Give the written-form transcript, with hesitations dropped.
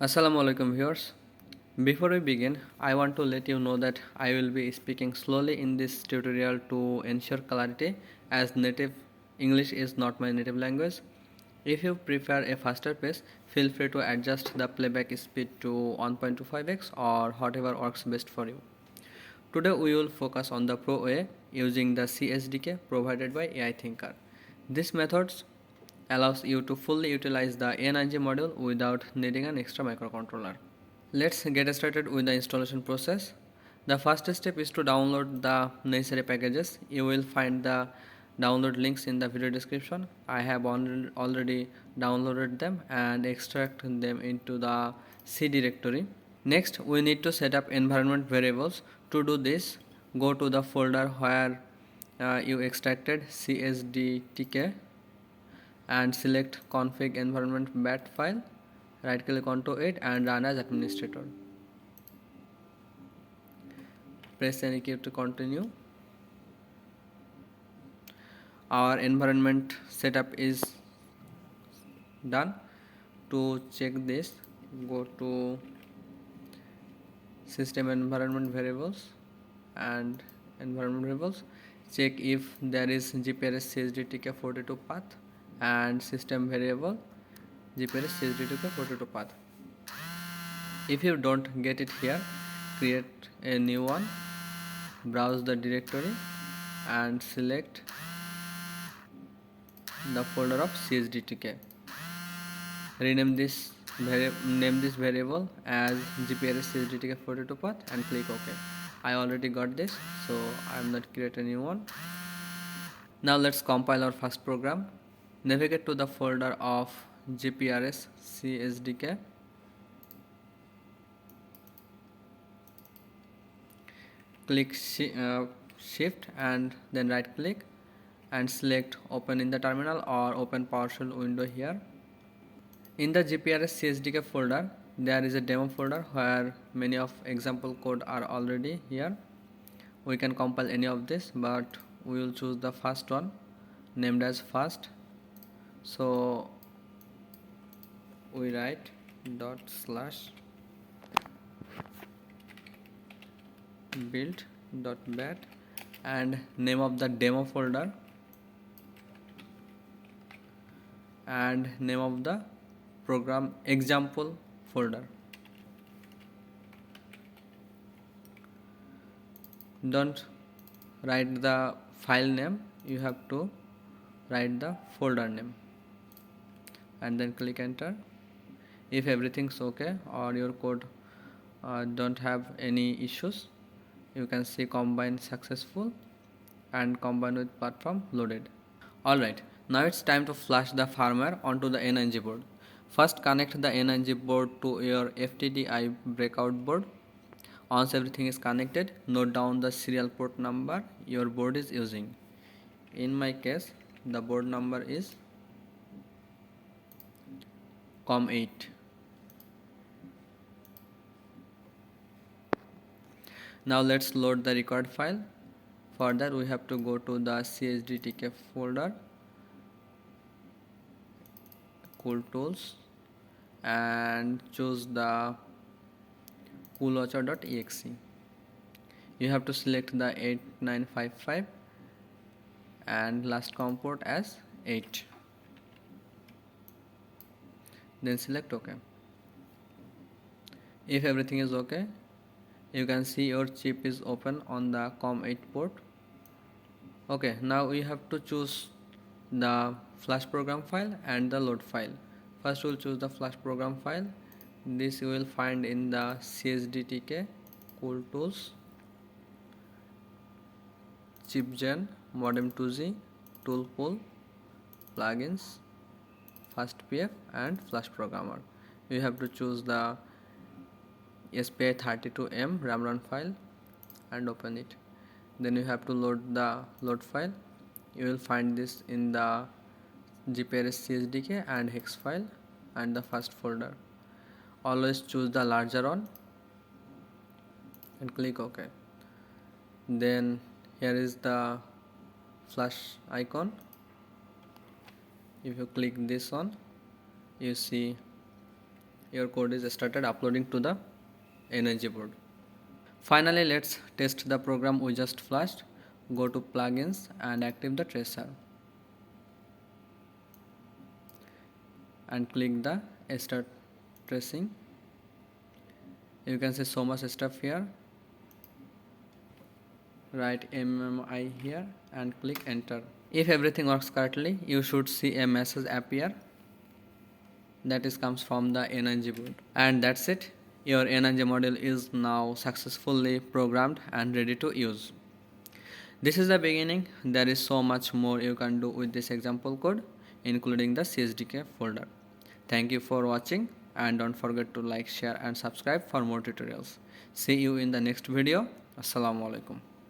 Assalamu alaikum viewers. Before we begin, I want to let you know that I will be speaking slowly in this tutorial to ensure clarity as native English is not my native language. If you prefer a faster pace, feel free to adjust the playback speed to 1.25x or whatever works best for you. Today we will focus on the pro way using the CSDK provided by AI Thinker. This method allows you to fully utilize the A9G module without needing an extra microcontroller. Let's get started with the installation process. The first step is to download the necessary packages. You will find the download links in the video description. I have already downloaded them and extract them into the C directory. Next, we need to set up environment variables. To do this, go to the folder where you extracted CSDTK and select config environment bat file. Right click onto it and run as administrator. Press any key to continue. Our environment setup is done. To check this, go to system environment variables and environment variables. Check if there is GPRS CSDTK42 path and system variable GPRS CSDTK42 path. If you don't get it here, create a new one, browse the directory and select the folder of CSDTK. Rename this name this variable as GPRS CSDTK42 path and click OK. I already got this, so I am not create a new one. Now let's compile our first program. Navigate to the folder of GPRS CSDK. Click shift and then right click and select open in the terminal or open PowerShell window here. In the GPRS CSDK folder, there is a demo folder where many of example code are already here. We can compile any of this, but we will choose the first one named as first. So we write ./build.bat and name of the demo folder and name of the program example folder. Don't write the file name, you have to write the folder name and then click enter. If everything's okay or your code don't have any issues, you can see combine successful and combine with platform loaded. Alright, now it's time to flash the firmware onto the A9G board. First connect the A9G board to your FTDI breakout board. Once everything is connected, note down the serial port number your board is using. In my case, the board number is COM8. Now let's load the required file. For that we have to go to the CSDTK folder, cool tools, and choose the coolwatcher.exe. You have to select the 8955 and last COM port as 8. Then select OK. If everything is OK, you can see your chip is open on the COM8 port. Okay, now we have to choose the flash program file and the load file. First we'll choose the flash program file. This you will find in the CSDTK cool tools, chipgen, modem 2G, tool pool, plugins, fastpf and flash programmer. You have to choose the SPI32M RAM run file and open it. Then you have to load the load file. You will find this in the GPRS CSDK and hex file and the first folder. Always choose the larger one and click OK. Then here is the flash icon. If you click this one, you see your code is started uploading to the A9G board. Finally, let's test the program we just flashed. Go to plugins and active the tracer and click the start tracing. You can see so much stuff here. Write MMI here and click enter. If everything works correctly, you should see a message appear that is comes from the A9G board. And that's it. Your A9G module is now successfully programmed and ready to use. This is the beginning. There is so much more you can do with this example code, including the CSDK folder. Thank you for watching, and don't forget to like, share and subscribe for more tutorials. See you in the next video. Assalamu alaikum.